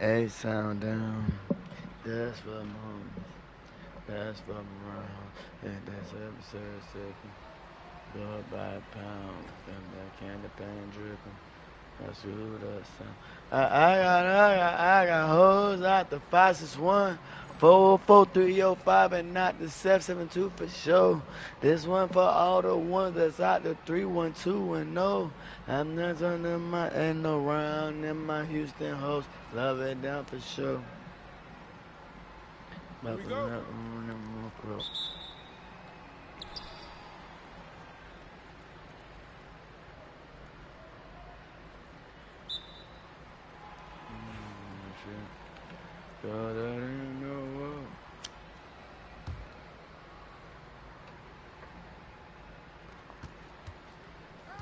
A sound down. That's for mom. That's for around. And that's every second. Go by pound. And that candy paint dripping. That's who the sound. I got hoes out the 561. 44305 and not the 772 for sure. This one for all the ones that's out the 312 and no. I'm not on my and around in my Houston hoes. Love it down for sure. Here we go. God, I didn't know what.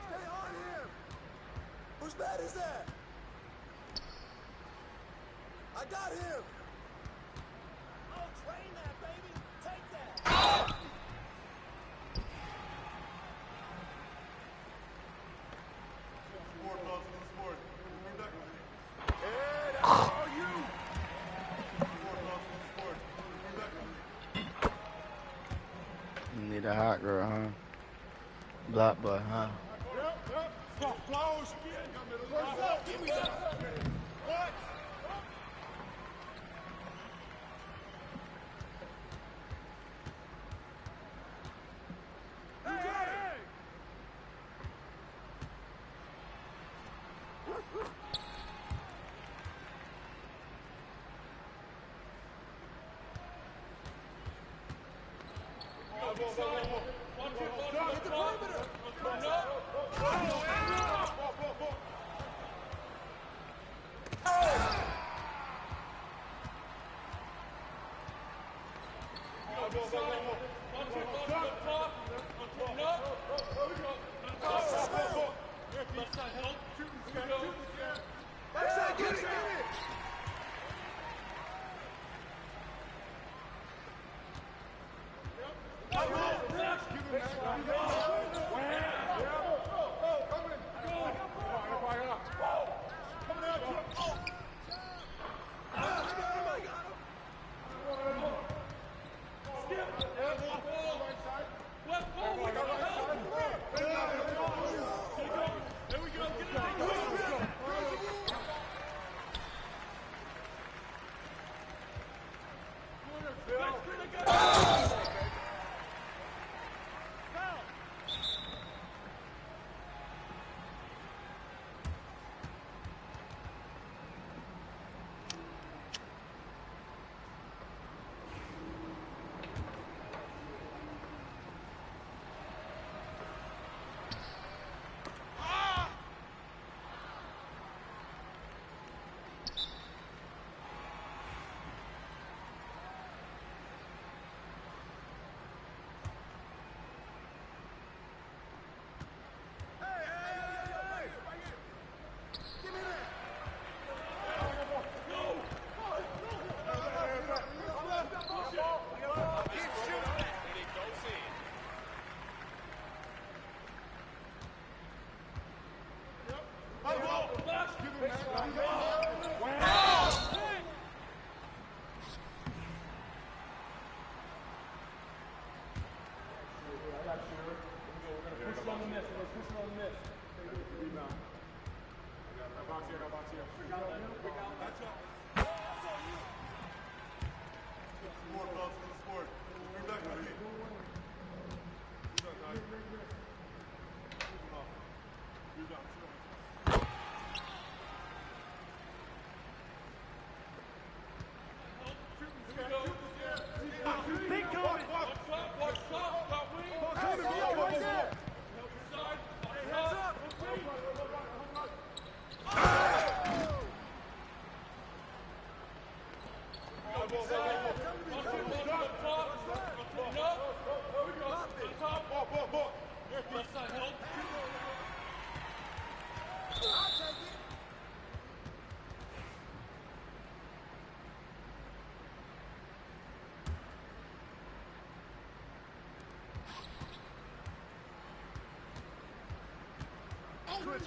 Stay on him. Whose bat is that? I got him. Oh, train that, baby. Take that. Sport, folks. Sport. Hey, that's all you. Sport, folks. Sport. You need a hot girl, huh? Black boy, huh? Yep. Close. What's up? Give me that. What?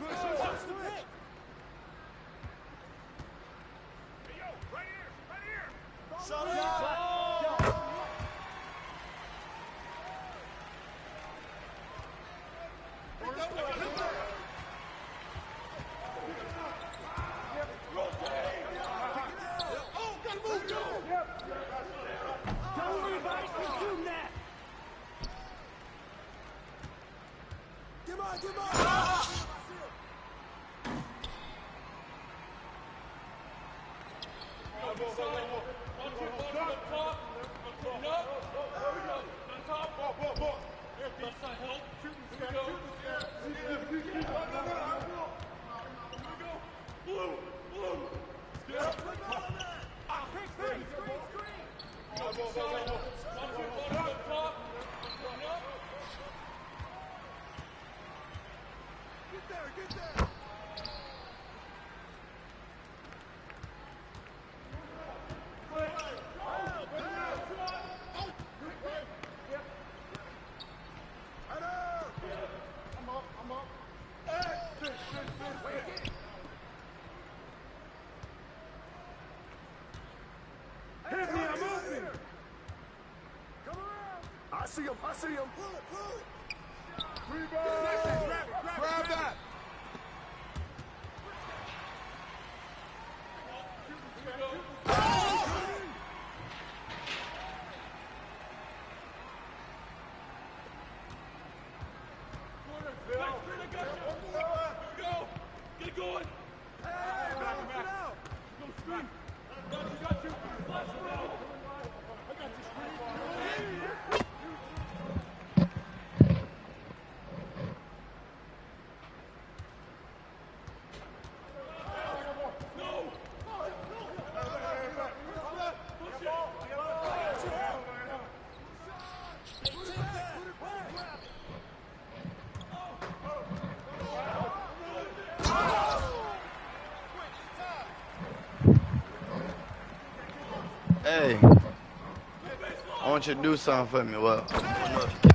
What's the pick? I see him. Pull it. Rebound. Grab that. Get going. Hey, I want you to do something for me. Well, I don't know if you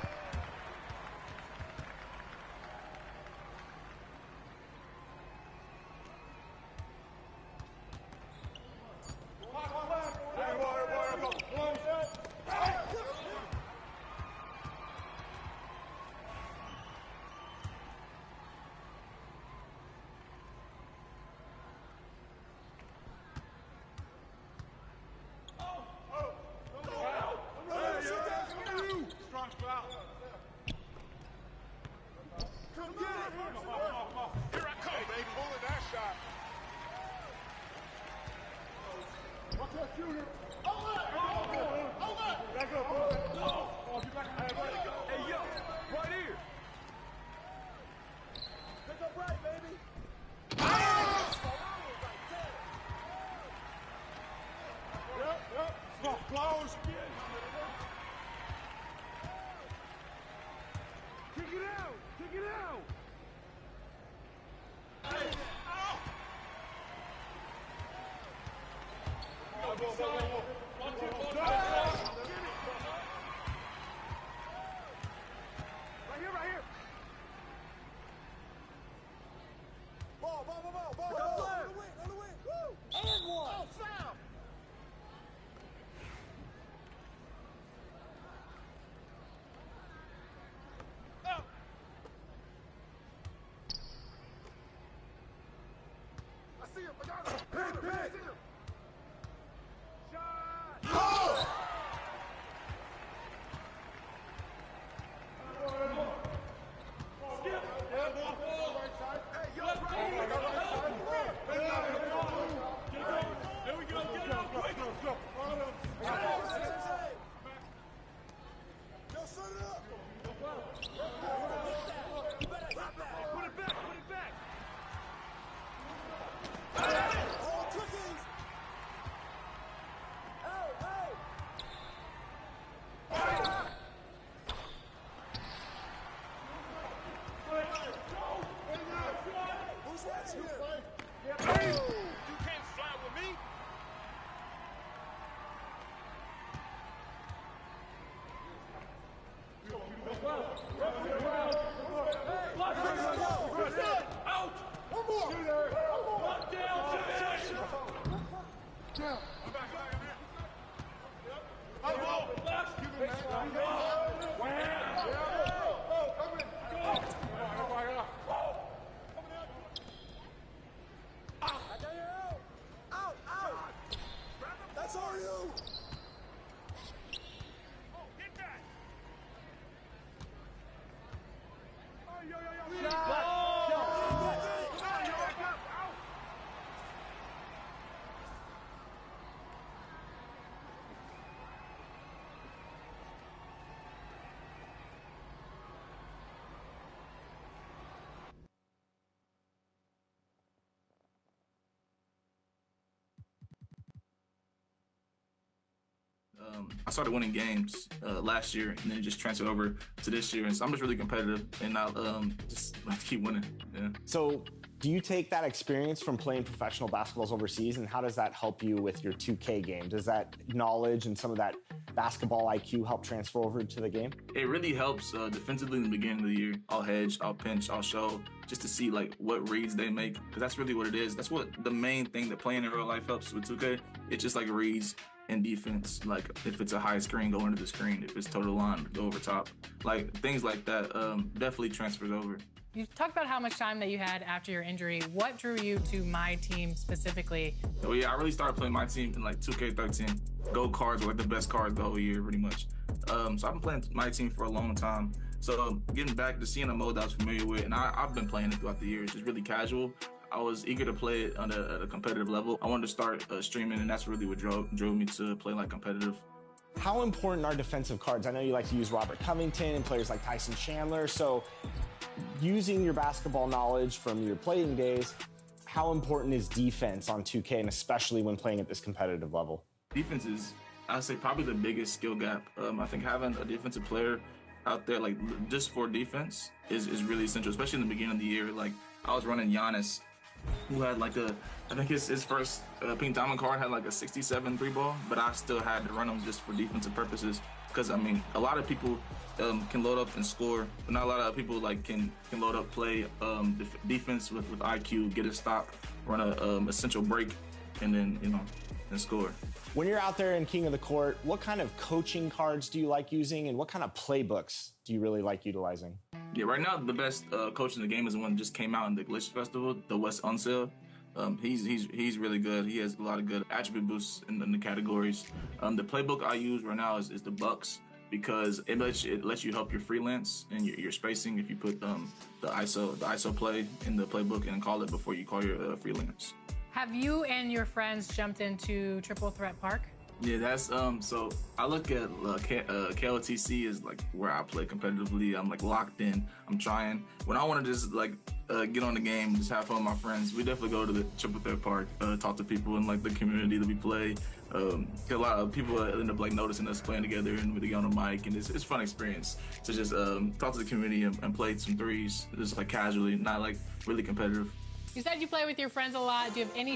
I started winning games last year, and then just transferred over to this year. And so I'm just really competitive, and I just like to keep winning. Yeah. So, do you take that experience from playing professional basketballs overseas, and how does that help you with your 2K game? Does that knowledge and some of that basketball IQ help transfer over to the game? It really helps defensively in the beginning of the year. I'll hedge, I'll pinch, I'll show, just to see like what reads they make, because that's really what it is. That's what the main thing that playing in real life helps with 2K. It's just like reads and defense. Like if it's a high screen, go into the screen. If it's total line, go over top. Like things like that definitely transfers over. You talked about how much time that you had after your injury. What drew you to my team specifically? Oh yeah, I really started playing my team in like 2K13. Gold cards were like the best cards the whole year, pretty much. So I've been playing my team for a long time. So getting back to seeing a mode that I was familiar with, and I've been playing it throughout the years, just really casual. I was eager to play it at a competitive level. I wanted to start streaming, and that's really what drove me to play like competitive. How important are defensive cards? I know you like to use Robert Covington and players like Tyson Chandler. So using your basketball knowledge from your playing days, how important is defense on 2K, and especially when playing at this competitive level? Defense is, I'd say, probably the biggest skill gap. I think having a defensive player out there, like just for defense, is really essential, especially in the beginning of the year. Like I was running Giannis, who had like I think his first Pink Diamond card had like a 67 3-ball, but I still had to run him just for defensive purposes. Because I mean, a lot of people can load up and score, but not a lot of people like can load up, play defense with IQ, get a stop, run a essential break, and then and score. When you're out there in King of the Court, what kind of coaching cards do you like using, and what kind of playbooks do you really like utilizing? Yeah, right now the best coach in the game is the one that just came out in the Glitch Festival, the Wes Unseld. He's really good. He has a lot of good attribute boosts in the categories. The playbook I use right now is the Bucks, because it lets you help your freelance and your spacing if you put the ISO play in the playbook and call it before you call your freelance. Have you and your friends jumped into Triple Threat Park? Yeah, that's so I look at KOTC as like where I play competitively. I'm like locked in. I'm trying. When I want to just like get on the game, just have fun with my friends, we definitely go to the Triple Threat Park, talk to people in like the community that we play. A lot of people end up like noticing us playing together, and we get on the mic, and it's a fun experience to just talk to the community and play some threes, just like casually, not like really competitive. You said you play with your friends a lot. Do you have any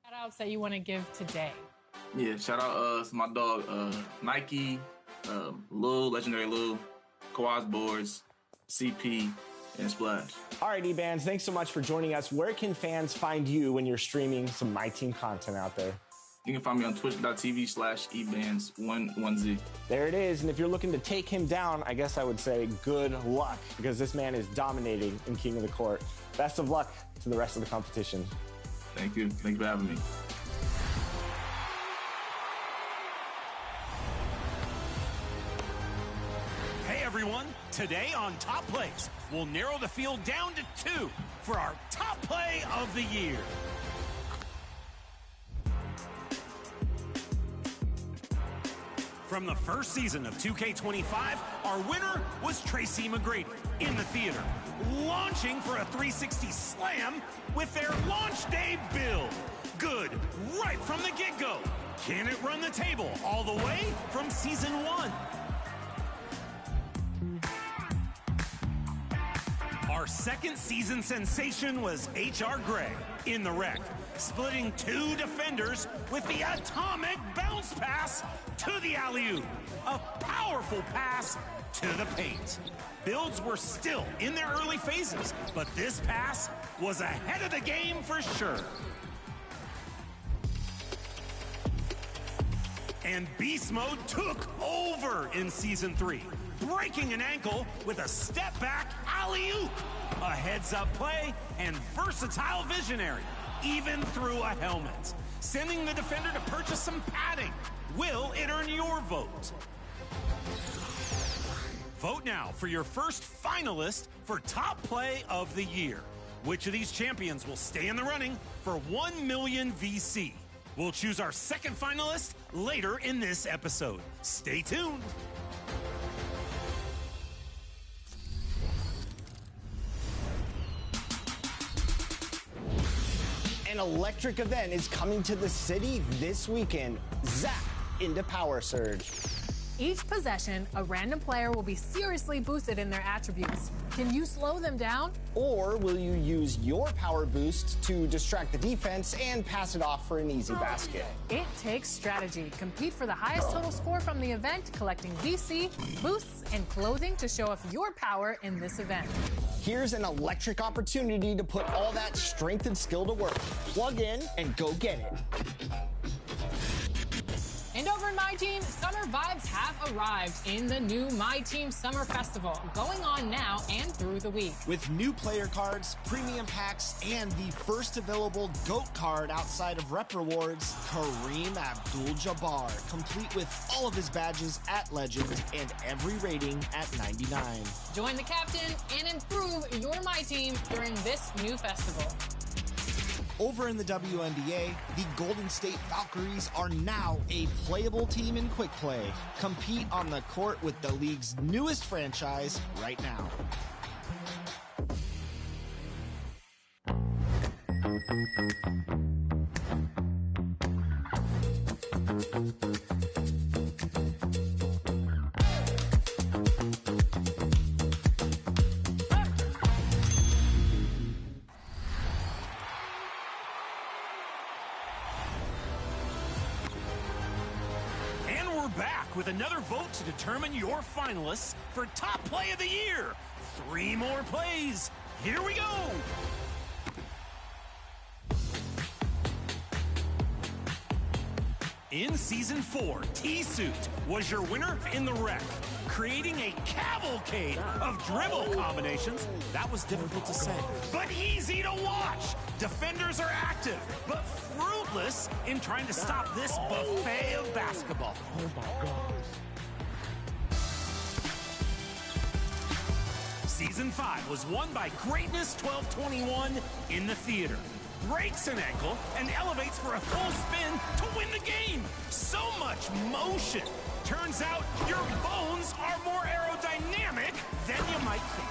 Shout-outs that you want to give today. Yeah, shout out to my dog Nike, Lil, Legendary Lil, Kawhi's Boards, CP, and Splash. All right, E-Bands, thanks so much for joining us. Where can fans find you when you're streaming some My Team content out there? You can find me on twitch.tv/ebands11z. There it is. And if you're looking to take him down, I guess I would say good luck, because this man is dominating in King of the Court. Best of luck to the rest of the competition. Thank you. Thank you for having me. Hey everyone, today on Top Plays, we'll narrow the field down to 2 for our Top Play of the Year. From the first season of 2K25, our winner was Tracy McGrady in the theater, launching for a 360 slam with their launch day build. Good, right from the get-go. Can it run the table all the way from season 1? Our second season sensation was H.R. Gray in the wreck, splitting 2 defenders with the atomic bounce pass to the alley-oop. A powerful pass to the paint. Builds were still in their early phases, but this pass was ahead of the game for sure. And Beast Mode took over in Season 3, breaking an ankle with a step-back alley-oop. A heads-up play and versatile visionary, even through a helmet. Sending the defender to purchase some padding. Will it earn your vote? Vote now for your first finalist for Top Play of the Year. Which of these champions will stay in the running for 1 million VC? We'll choose our second finalist later in this episode. Stay tuned. An electric event is coming to the city this weekend. Zap into Power Surge. Each possession, a random player will be seriously boosted in their attributes. Can you slow them down? Or will you use your power boost to distract the defense and pass it off for an easy basket? It takes strategy. Compete for the highest total score from the event, collecting VC, boosts, and clothing to show off your power in this event. Here's an electric opportunity to put all that strength and skill to work. Plug in and go get it. And over in My Team, summer vibes have arrived in the new My Team Summer Festival, going on now and through the week. With new player cards, premium packs, and the first available GOAT card outside of Rep Rewards, Kareem Abdul-Jabbar, complete with all of his badges at Legend and every rating at 99. Join the captain and improve your My Team during this new festival. Over in the WNBA, the Golden State Valkyries are now a playable team in Quick Play. Compete on the court with the league's newest franchise right now. With another vote to determine your finalists for Top Play of the Year. 3 more plays. Here we go. In Season 4, T-Suit was your winner in the wreck, creating a cavalcade of dribble combinations. That was difficult to say, but easy to watch. Defenders are active, but fruitless in trying to stop this buffet of basketball. Oh my God. Season 5 was won by Greatness 1221 in the theater. Breaks an ankle and elevates for a full spin to win the game. So much motion. Turns out your bones are more aerodynamic than you might think.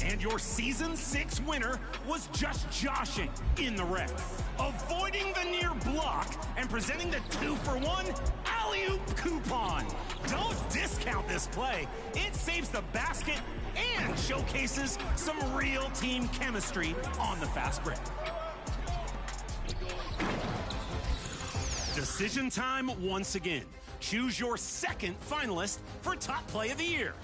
And your Season 6 winner was just joshing in the wreck, avoiding the near block and presenting the 2-for-1 alley-oop coupon. Don't discount this play. It saves the basket and showcases some real team chemistry on the fast break. Decision time once again. Choose your second finalist for Top Play of the Year.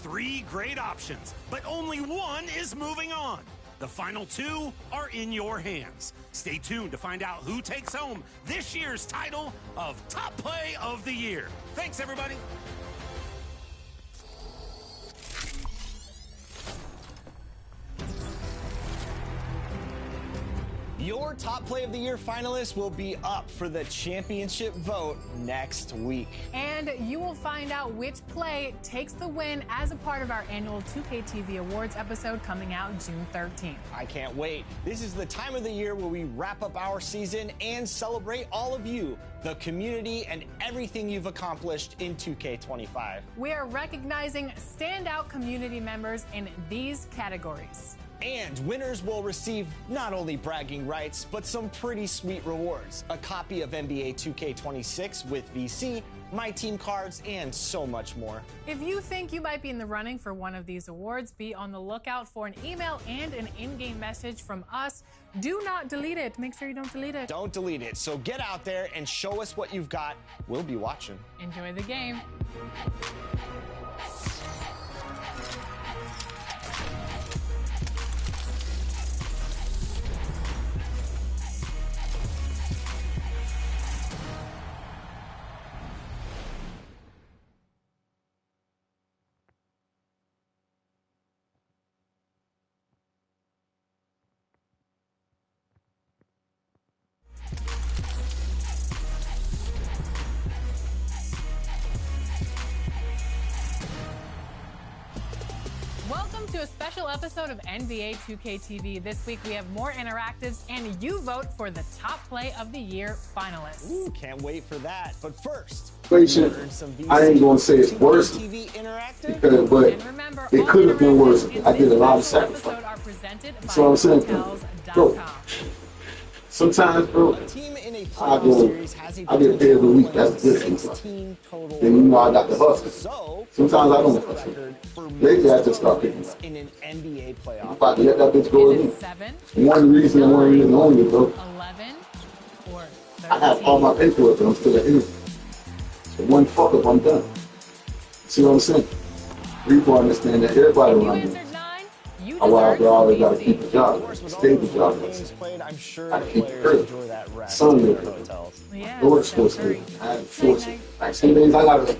3 great options, but only one is moving on. The final 2 are in your hands. Stay tuned to find out who takes home this year's title of Top Play of the Year. Thanks, everybody. Your Top Play of the Year finalists will be up for the championship vote next week. And you will find out which play takes the win as a part of our annual 2K TV Awards episode coming out June 13th. I can't wait. This is the time of the year where we wrap up our season and celebrate all of you, the community, and everything you've accomplished in 2K25. We are recognizing standout community members in these categories. And winners will receive not only bragging rights, but some pretty sweet rewards. A copy of NBA 2K26 with VC, My Team cards, and so much more. If you think you might be in the running for one of these awards, be on the lookout for an email and an in-game message from us. Do not delete it. Make sure you don't delete it. Don't delete it. So get out there and show us what you've got. We'll be watching. Enjoy the game. Welcome to a special episode of NBA 2K TV. This week we have more interactives and you vote for the Top Play of the Year finalists. Ooh, can't wait for that. But first, I ain't gonna say it's worse, TV interactive. because, but And remember, it all could have been worse. interactives in I did a lot of this special sacrifice. episode are presented That's by what I'm saying. Hotels.com. Sometimes, bro, A team in a I playoff go, series has a I get paid every week. potential That's good. win of 16 total. Then you know I got the hustle. So, Sometimes I don't what's the hustle. record for Lately, I most just start total picking wins in an NBA playoff. I'm about to let that bitch go Is in. it 7, One reason and one reason only, bro. 11, or I have all 13? my paperwork, but I'm still at interview. So one fuck up, I'm done. See what I'm saying? People understand that everybody If you around me. answered 9, you I always deserve gotta to keep be a job, With all stable those job. games played, I'm sure I the keep players hurt. enjoy that rest Sunday. in their hotels. Yeah, Lord Steph supposed to. Curry. I had to force it. Like some days I gotta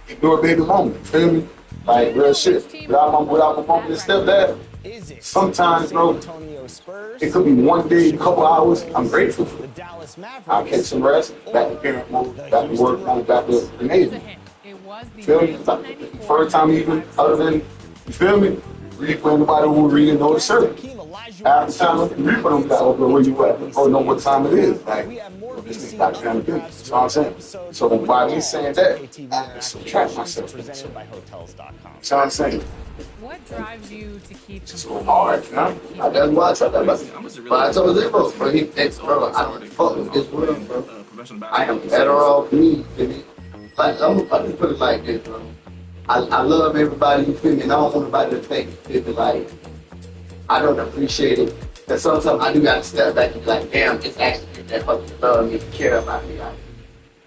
ignore baby mama. You feel me? Like real shit. Without my mom and stepdad, Is it sometimes, San bro, Antonio Spurs? it could be one day, a couple hours. I'm grateful for The it. Dallas Mavericks. I'll catch some rest, back to parent mode, back to work mode, back to the Here's a Navy. hint. It was the Feel me? 1994 First time even, other than, you feel me? Read when nobody will read and know the shirt. After time, read for them, like, okay, where you at? Or know what time it is. Like, this nigga got to kind of good. That's what I'm saying. So by me saying that, I have to subtract myself. Presented by Hotels.com. That's what I'm saying. What drives you to keep It's so hard, you know? That's why I told that. But I told Zero, bro, bro, I don't fuck with this world, bro. I am better off me. Like, I'm gonna put it like this, bro. I love everybody, you feel me? And I don't want nobody to think, you feel me, like, I don't appreciate it. That sometimes I do gotta step back and be like, damn, it's actually that fucking love me, care about me. Like,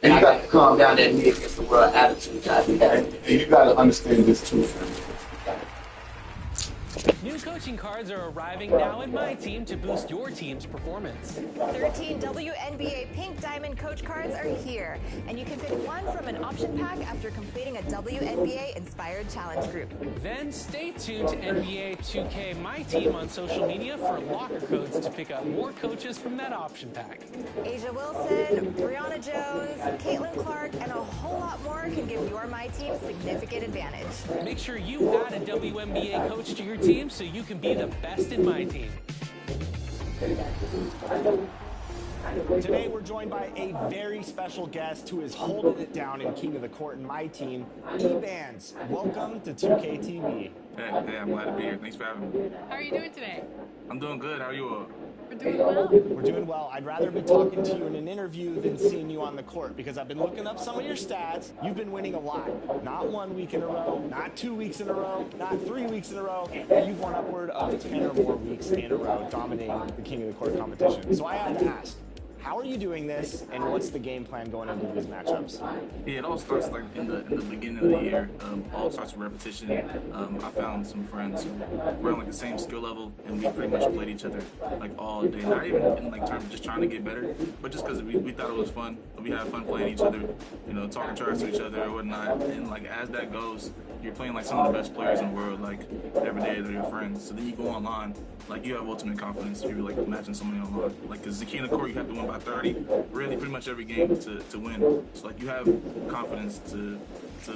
and you gotta calm down that me against the world attitude. And you gotta understand this too, man. New coaching cards are arriving now in My Team to boost your team's performance. 13 WNBA Pink Diamond Coach cards are here, and you can pick one from an option pack after completing a WNBA-inspired challenge group. Then stay tuned to NBA 2K My Team on social media for locker codes to pick up more coaches from that option pack. Asia Wilson, Brianna Jones, Caitlin Clark, and a whole lot more can give your My Team significant advantage. Make sure you add a WNBA coach to your team so you can be the best in My Team. Today we're joined by a very special guest who is holding it down in King of the Court in My Team, E-Bands. Welcome to 2K TV. Hey, I'm glad to be here. Thanks for having me. How are you doing today? I'm doing good. How are you all? We're doing well. We're doing well. I'd rather be talking to you in an interview than seeing you on the court because I've been looking up some of your stats. You've been winning a lot. Not 1 week in a row, not 2 weeks in a row, not 3 weeks in a row. You've won upward of 10 or more weeks in a row, dominating the King of the Court competition. So I have to ask, how are you doing this, and what's the game plan going into these matchups? Yeah, it all starts like in the beginning of the year. All starts with repetition. I found some friends who were on like the same skill level, and we pretty much played each other like all day. Not even in like terms of just trying to get better, but just because we thought it was fun. We had fun playing each other, you know, talking trash to each other or whatnot. And like as that goes, you're playing like some of the best players in the world, like every day they're your friends. So then you go online, like you have ultimate confidence if you're like matching somebody online. Like because the King of the Court, you have to win by 30, really pretty much every game to win. So like you have confidence to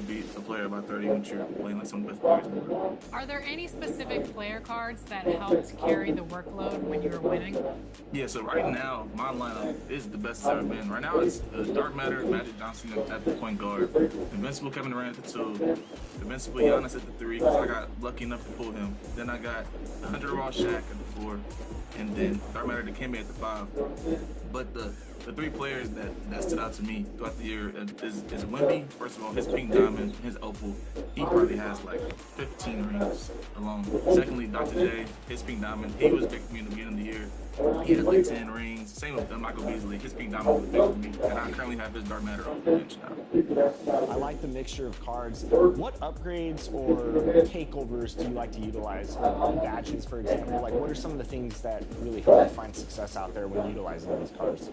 beat a player by 30 when you're playing like some of the best players in the world. Are there any specific player cards that helped carry the workload when you were winning? Yeah, so right now, my lineup is the best it's ever been. Right now, it's Dark Matter, Magic Johnson at the point guard, Invincible Kevin Durant at the 2, Invincible Giannis at the 3, because I got lucky enough to pull him. Then I got 100 Raw Shaq at the 4, and then Dark Matter Dikembe at the 5. But the 3 players that stood out to me throughout the year is Wemby. First of all, his pink diamond, his opal, he probably has like 15 rings alone. Secondly, Dr. J, his pink diamond, he was big for me in the beginning of the year. He had like 10 rings. Same with Michael Beasley. His pink diamond was big for me. And I currently have his Dark Matter off the bench now. I like the mixture of cards. What upgrades or takeovers do you like to utilize? Badges, for example. Like, what are some of the things that really help you find success out there when utilizing these cards?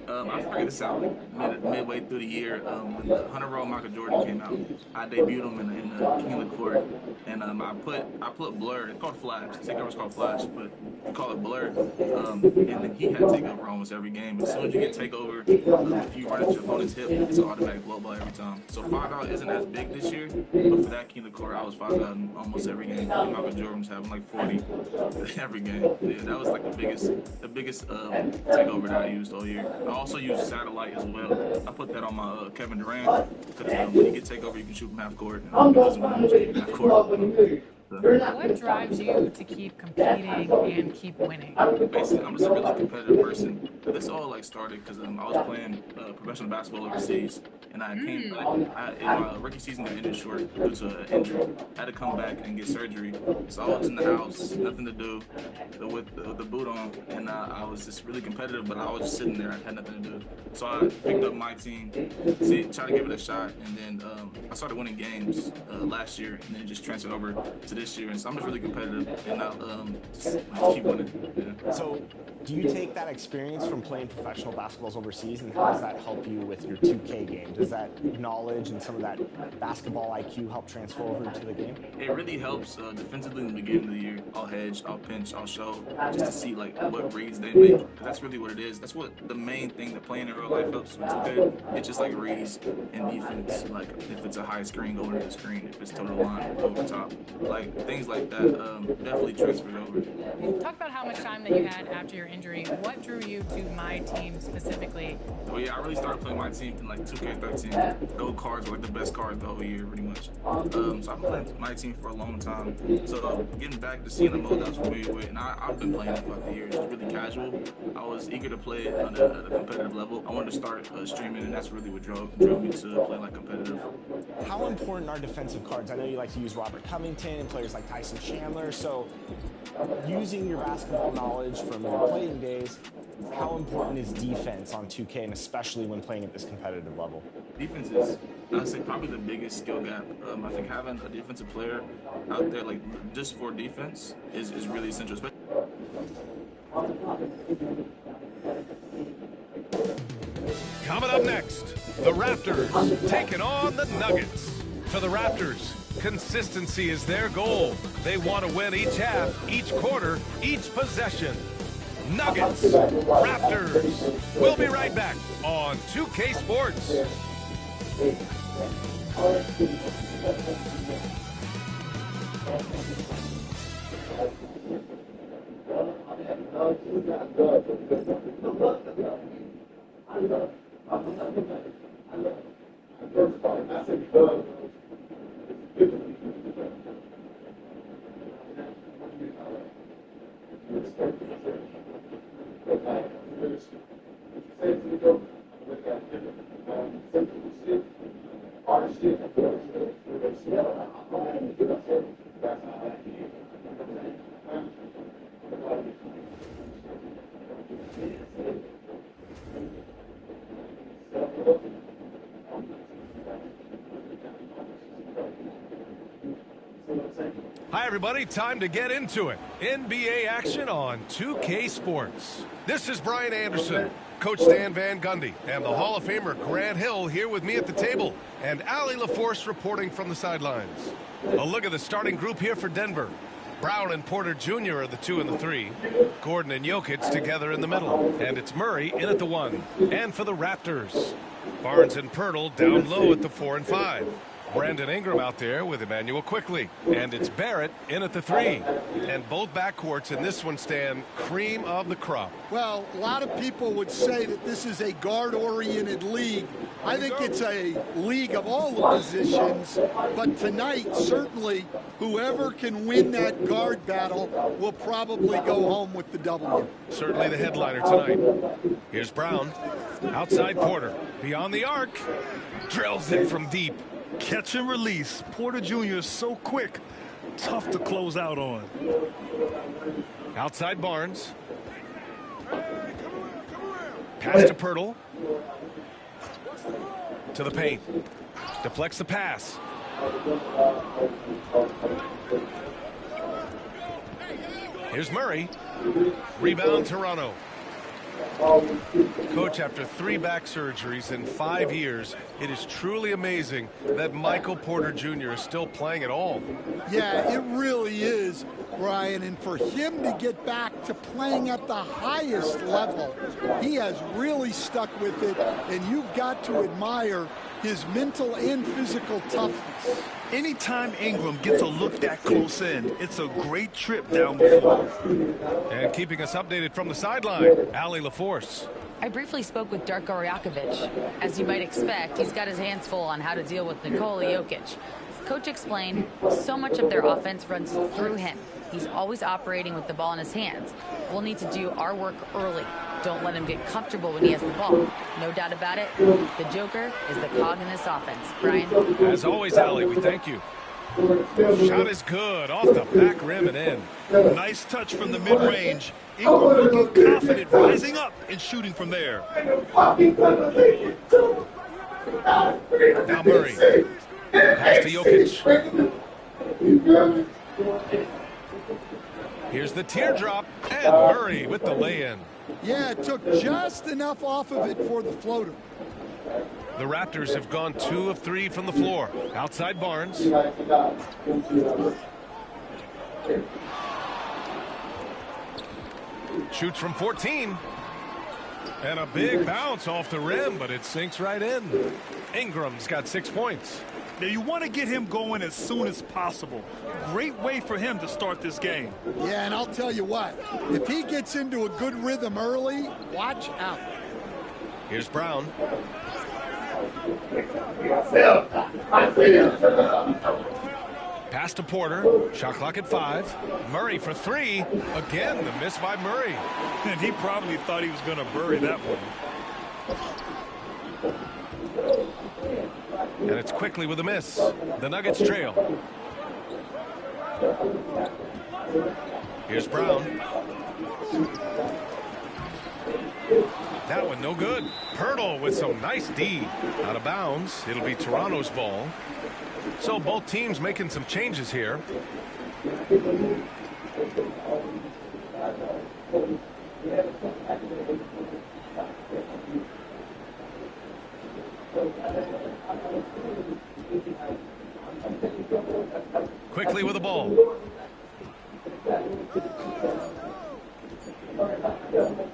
I figured this out like midway through the year when the 100 Roll Michael Jordan came out. I debuted him in the King of the Court, and I put Blur. It's called Flash. The takeover's called Flash, but we call it Blur. And then he had takeover almost every game. As soon as you get takeover, if you run at your opponent's hip, it's an automatic blow by every time. So 5-out isn't as big this year, but for that King of the Court, I was 5-out in almost every game. And Michael Jordan was having like 40 every game. Yeah, that was like the biggest takeover that I used all year. I also used Satellite as well. I put that on my Kevin Durant because when you get takeover, you can shoot from half court. And he doesn't want to shoot from half court. What drives you to keep competing and keep winning? Basically, I'm just a really competitive person. This all like started because I was playing professional basketball overseas, and I came back. In my rookie season, got ended short due to an injury. I had to come back and get surgery. So I was in the house, nothing to do, with the boot on, and I was just really competitive. But I was just sitting there, I had nothing to do. So I picked up my team, tried to give it a shot, and then I started winning games last year, and then just transferred over to this year, and so I'm just really competitive, and I'll just keep winning. Yeah. So, do you take that experience from playing professional basketballs overseas, and how does that help you with your 2K game? Does that knowledge and some of that basketball IQ help transfer over to the game? It really helps defensively in the beginning of the year. I'll hedge, I'll pinch, I'll show, just to see like what reads they make, because that's really what it is. That's what the main thing that playing in real life helps with 2K. It's just like reads and defense, like if it's a high screen, go into the screen. If it's total line, go over top. Like things like that definitely transferred over. Talk about how much time that you had after your injury. What drew you to my team specifically? Well, yeah, I really started playing my team in like 2K13. Gold cards are like the best cards the whole year, pretty much. So I've been playing my team for a long time. So getting back to seeing a mode that I was familiar with, and I've been playing it throughout the years, just really casual. I was eager to play it on a competitive level. I wanted to start streaming, and that's really what drove me to play like competitive. How important are defensive cards? I know you like to use Robert Covington and players like Tyson Chandler, so using your basketball knowledge from your playing days, how important is defense on 2K, and especially when playing at this competitive level? Defense is, I'd say, probably the biggest skill gap. I think having a defensive player out there, like just for defense, is really essential. Coming up next, the Raptors taking on the Nuggets. For the Raptors, consistency is their goal. They want to win each half, each quarter, each possession. Nuggets, Raptors. We'll be right back on 2K Sports. Hi, everybody. Time to get into it. NBA action on 2K Sports. This is Brian Anderson, Coach Dan Van Gundy, and the Hall of Famer Grant Hill here with me at the table, and Allie LaForce reporting from the sidelines. A look at the starting group here for Denver. Brown and Porter Jr. are the 2 and the 3. Gordon and Jokic together in the middle. And it's Murray in at the 1. And for the Raptors, Barnes and Pirtle down low at the 4 and 5. Brandon Ingram out there with Emmanuel Quickly. And it's Barrett in at the 3. And both backcourts in this one stand cream of the crop. Well, a lot of people would say that this is a guard-oriented league. I think it's a league of all the positions. But tonight, certainly, whoever can win that guard battle will probably go home with the W. Certainly the headliner tonight. Here's Brown. Outside Porter. Beyond the arc. Drills it from deep. Catch and release. Porter Jr. is so quick. Tough to close out on. Outside Barnes. Pass to Pirtle. To the paint. Deflects the pass. Here's Murray. Rebound Toronto. Coach, after 3 back surgeries in 5 years, it is truly amazing that Michael Porter Jr. is still playing at all. Yeah, it really is, Brian. And for him to get back to playing at the highest level, he has really stuck with it. And you've got to admire his mental and physical toughness. Anytime Ingram gets a look that close in, it's a great trip down the floor. And keeping us updated from the sideline, Allie LaForce. I briefly spoke with Darko Rajakovic. As you might expect, he's got his hands full on how to deal with Nikola Jokic. Coach explained so much of their offense runs through him. He's always operating with the ball in his hands. We'll need to do our work early. Don't let him get comfortable when he has the ball. No doubt about it, the Joker is the cog in this offense. Brian? As always, Allie, we thank you. Shot is good. Off the back rim and in. Nice touch from the mid-range. Ingram looking confident, rising up and shooting from there. Now Murray. Pass to Jokic. Here's the teardrop, and Murray with the lay-in. Yeah, it took just enough off of it for the floater. The Raptors have gone 2 of 3 from the floor. Outside Barnes. Shoots from 14. And a big bounce off the rim, but it sinks right in. Ingram's got 6 points. Now, you want to get him going as soon as possible. Great way for him to start this game. Yeah, and I'll tell you what, if he gets into a good rhythm early, watch out. Here's Brown. Pass to Porter. Shot clock at 5. Murray for 3. Again, the miss by Murray. And he probably thought he was going to bury that one. And it's Quickly with a miss. The Nuggets trail. Here's Brown. That one no good. Pirtle with some nice D. Out of bounds. It'll be Toronto's ball. So both teams making some changes here. Quickly with the ball.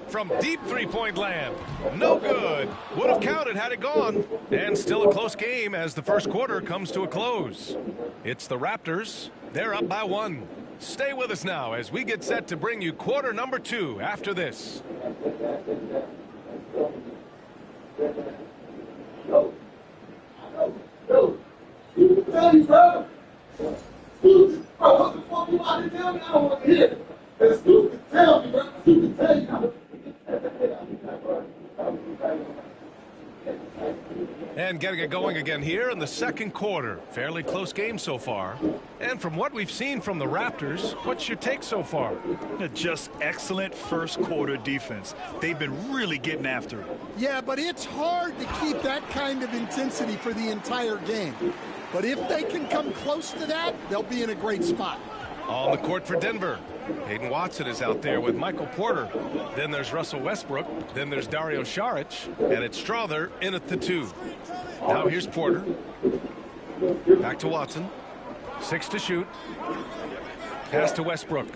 From deep three-point land. No good. Would have counted had it gone. And still a close game as the first quarter comes to a close. It's the Raptors. They're up by 1. Stay with us now as we get set to bring you quarter number 2 after this. What the fuck you about to tell me? I don't want to hear it. It's stupid. Tell me, bro. Stupid. Tell you. And getting it going again here in the second quarter. Fairly close game so far. And from what we've seen from the Raptors, what's your take so far? Just excellent first quarter defense. They've been really getting after it. Yeah, but it's hard to keep that kind of intensity for the entire game. But if they can come close to that, they'll be in a great spot. On the court for Denver. Hayden Watson is out there with Michael Porter. Then there's Russell Westbrook. Then there's Dario Saric. And it's Strother in at the 2. Now here's Porter. Back to Watson. 6 to shoot. Pass to Westbrook.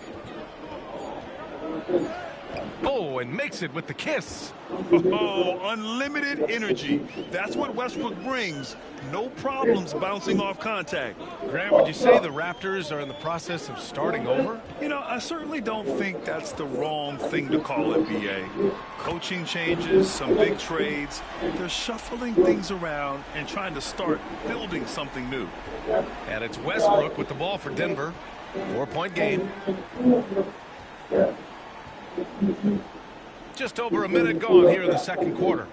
Oh, and makes it with the kiss. Oh, unlimited energy. That's what Westbrook brings. No problems bouncing off contact. Grant, would you say the Raptors are in the process of starting over? You know, I certainly don't think that's the wrong thing to call it, BA. Coaching changes, some big trades. They're shuffling things around and trying to start building something new. And it's Westbrook with the ball for Denver. 4-point game. Just over a minute gone here in the second quarter.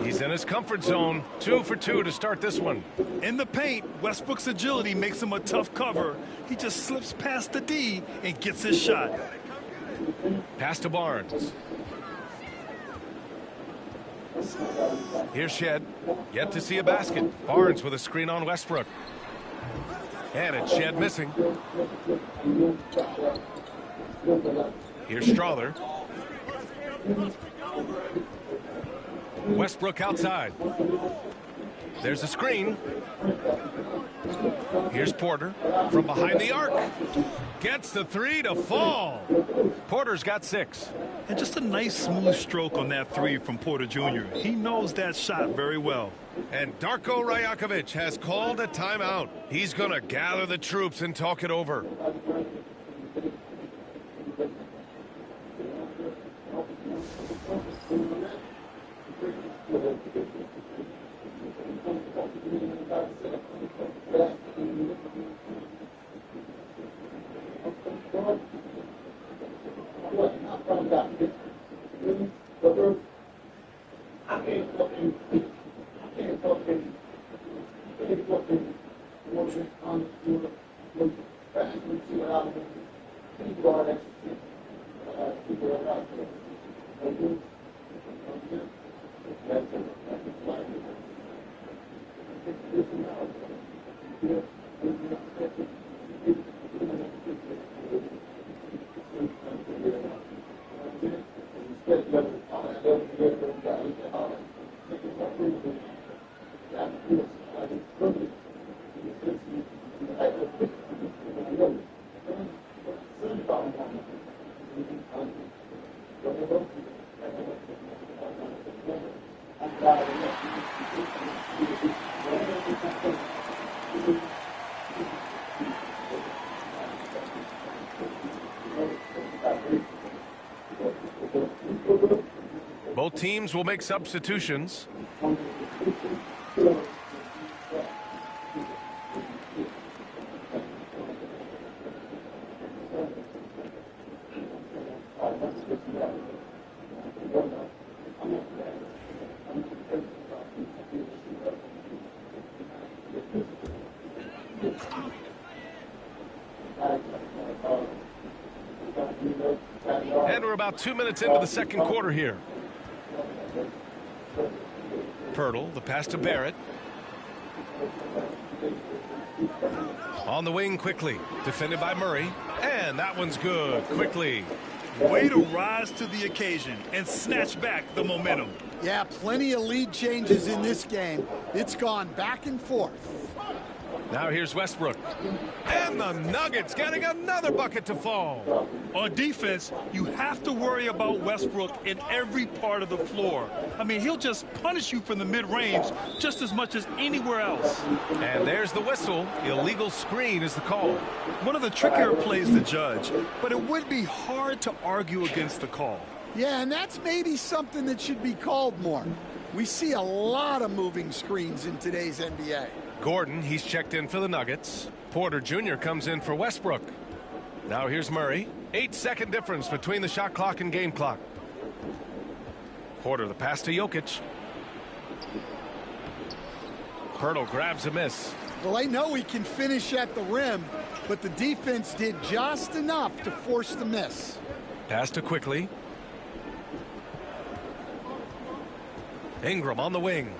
He's in his comfort zone. 2 for 2 to start this one. In the paint, Westbrook's agility makes him a tough cover. He just slips past the D and gets his shot. Pass to Barnes. Here's Shed. Yet to see a basket. Barnes with a screen on Westbrook. And it's Shed missing. Here's Strother. Westbrook outside. There's a screen. Here's Porter from behind the arc. Gets the 3 to fall. Porter's got 6. And just a nice smooth stroke on that 3 from Porter Jr. He knows that shot very well. And Darko Rajakovic has called a timeout. He's going to gather the troops and talk it over. Both teams will make substitutions. And we're about 2 minutes into the second quarter here. Pirtle, the pass to Barrett. On the wing quickly, defended by Murray. And that one's good, quickly. Way to rise to the occasion and snatch back the momentum. Yeah, plenty of lead changes in this game. It's gone back and forth. Now here's Westbrook. And the Nuggets getting another bucket to fall. On defense, you have to worry about Westbrook in every part of the floor. I mean, he'll just punish you from the mid-range just as much as anywhere else. And there's the whistle. Illegal screen is the call. One of the trickier plays to judge, but it would be hard to argue against the call. Yeah, and that's maybe something that should be called more. We see a lot of moving screens in today's NBA. Gordon, he's checked in for the Nuggets. Porter Jr. comes in for Westbrook. Now here's Murray. 8-second difference between the shot clock and game clock. Porter, the pass to Jokic. Pirtle grabs a miss. Well, they know he can finish at the rim, but the defense did just enough to force the miss. Pass to quickly. Ingram on the wing.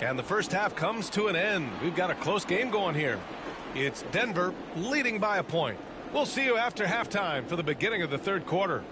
And the first half comes to an end. We've got a close game going here. It's Denver leading by a point. We'll see you after halftime for the beginning of the third quarter.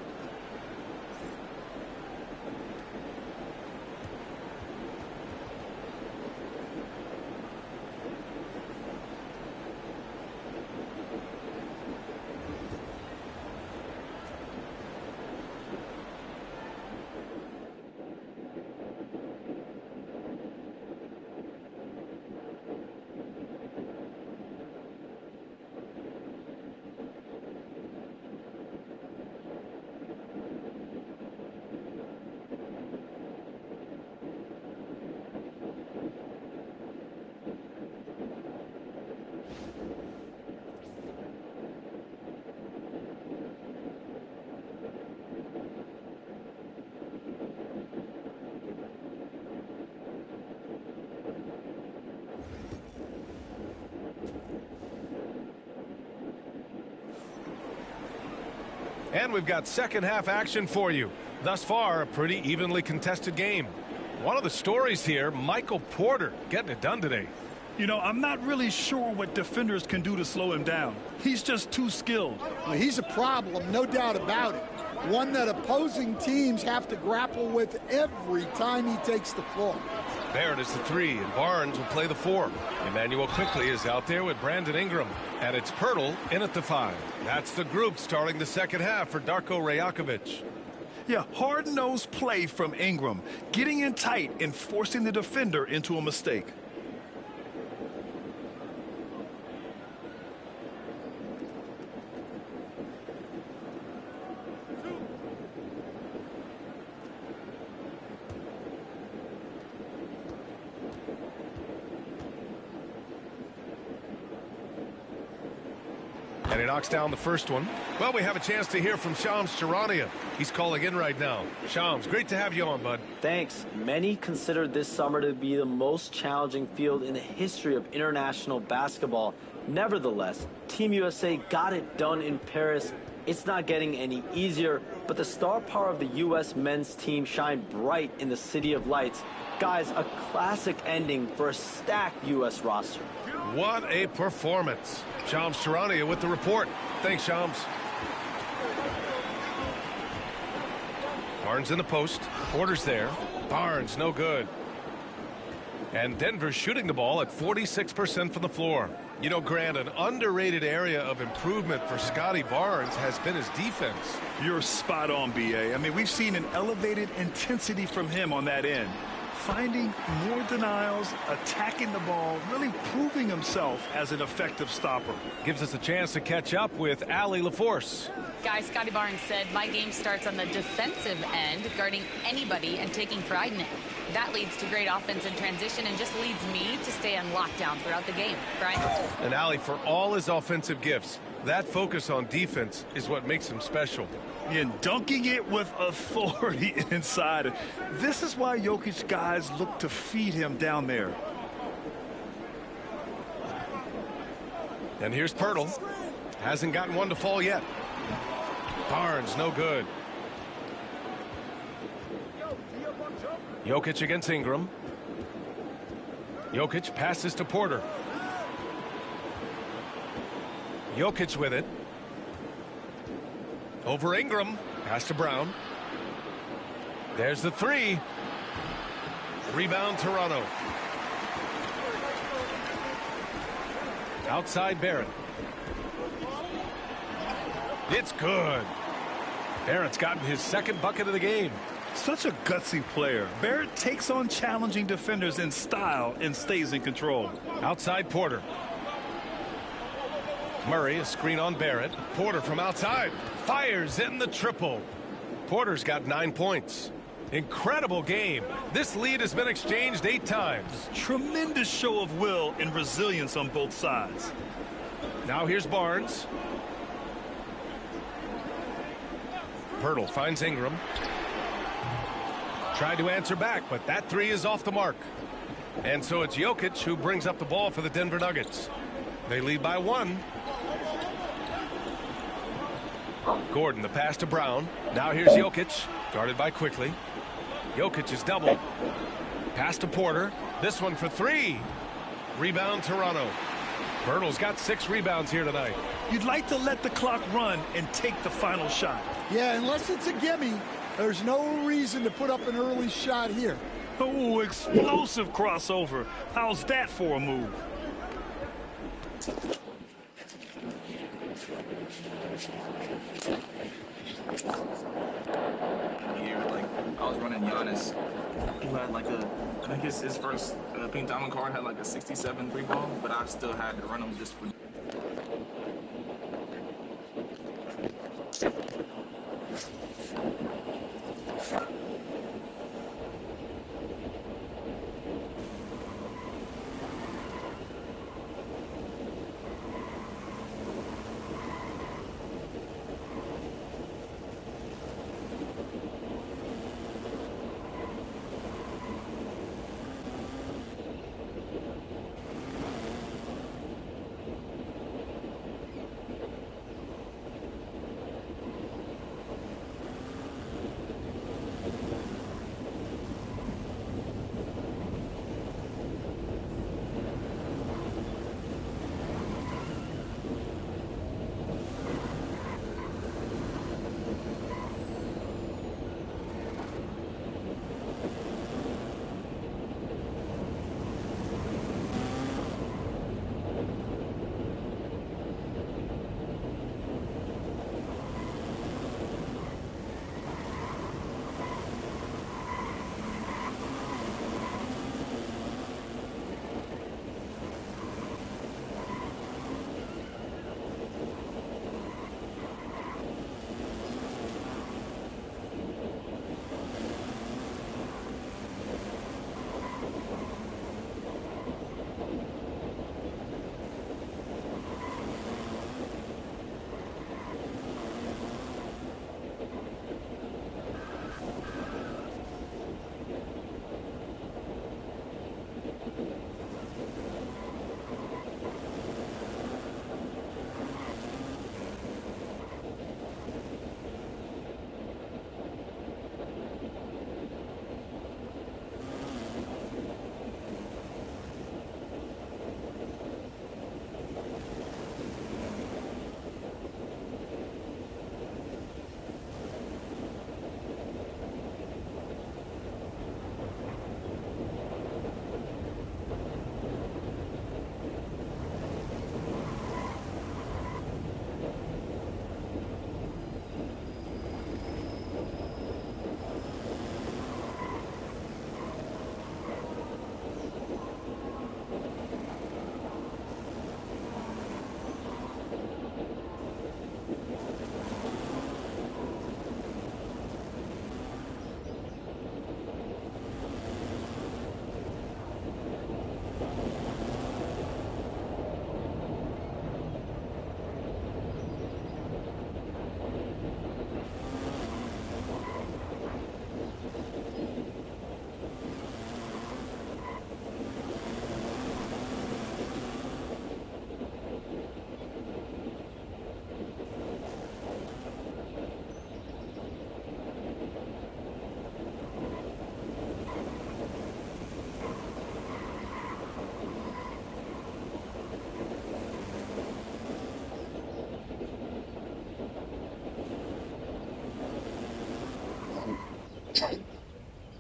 And we've got second half action for you. Thus far, a pretty evenly contested game. One of the stories here, Michael Porter getting it done today. You know, I'm not really sure what defenders can do to slow him down. He's just too skilled. Well, he's a problem, no doubt about it. One that opposing teams have to grapple with every time he takes the floor. Barrett is the 3, and Barnes will play the 4. Emmanuel quickly is out there with Brandon Ingram. And it's Pirtle in at the 5. That's the group starting the second half for Darko Rajakovic. Yeah, hard-nosed play from Ingram, getting in tight and forcing the defender into a mistake. And he knocks down the first one. Well, we have a chance to hear from Shams Charania. He's calling in right now. Shams, great to have you on, bud. Thanks. Many consider this summer to be the most challenging field in the history of international basketball. Nevertheless, Team USA got it done in Paris. It's not getting any easier, but the star power of the U.S. men's team shined bright in the City of Lights. Guys, a classic ending for a stacked U.S. roster. What a performance. Shams Charania with the report. Thanks, Shams. Barnes in the post. Porter's there. Barnes, no good. And Denver's shooting the ball at 46% from the floor. You know, Grant, an underrated area of improvement for Scotty Barnes has been his defense. You're spot on, B.A. I mean, we've seen an elevated intensity from him on that end. Finding more denials, attacking the ball, really proving himself as an effective stopper. Gives us a chance to catch up with Allie LaForce. Guys, Scotty Barnes said, my game starts on the defensive end, guarding anybody and taking pride in it. That leads to great offense in transition and just leads me to stay on lockdown throughout the game. Brian? And Allie, for all his offensive gifts, that focus on defense is what makes him special. And dunking it with authority inside. This is why Jokic guys look to feed him down there. And here's Pirtle. Hasn't gotten one to fall yet. Barnes, no good. Jokic against Ingram. Jokic passes to Porter. Jokic with it. Over Ingram. Pass to Brown. There's the 3. Rebound Toronto. Outside Barrett. It's good. Barrett's gotten his second bucket of the game. Such a gutsy player. Barrett takes on challenging defenders in style and stays in control. Outside Porter. Murray, a screen on Barrett. Porter from outside. Fires in the triple. Porter's got 9 points. Incredible game. This lead has been exchanged 8 times. Tremendous show of will and resilience on both sides. Now here's Barnes. Pirtle finds Ingram. Tried to answer back, but that three is off the mark. And so it's Jokic who brings up the ball for the Denver Nuggets. They lead by 1. Gordon, the pass to Brown. Now here's Jokic, guarded by Quickly. Jokic is doubled. Pass to Porter. This one for 3. Rebound Toronto. Pirtle's got 6 rebounds here tonight. You'd like to let the clock run and take the final shot. Yeah, unless it's a gimme, there's no reason to put up an early shot here. Oh, explosive crossover. How's that for a move? Here, like, I was running Giannis, who had like I think his first pink diamond card had like a 67 3 ball, but I still had to run him just for.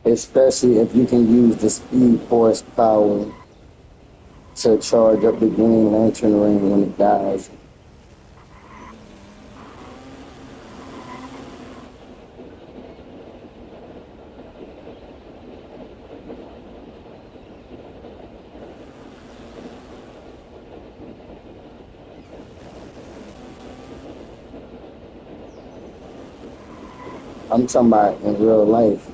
Especially if you can use the speed force power to charge up the Green Lantern ring when it dies. I'm talking about in real life.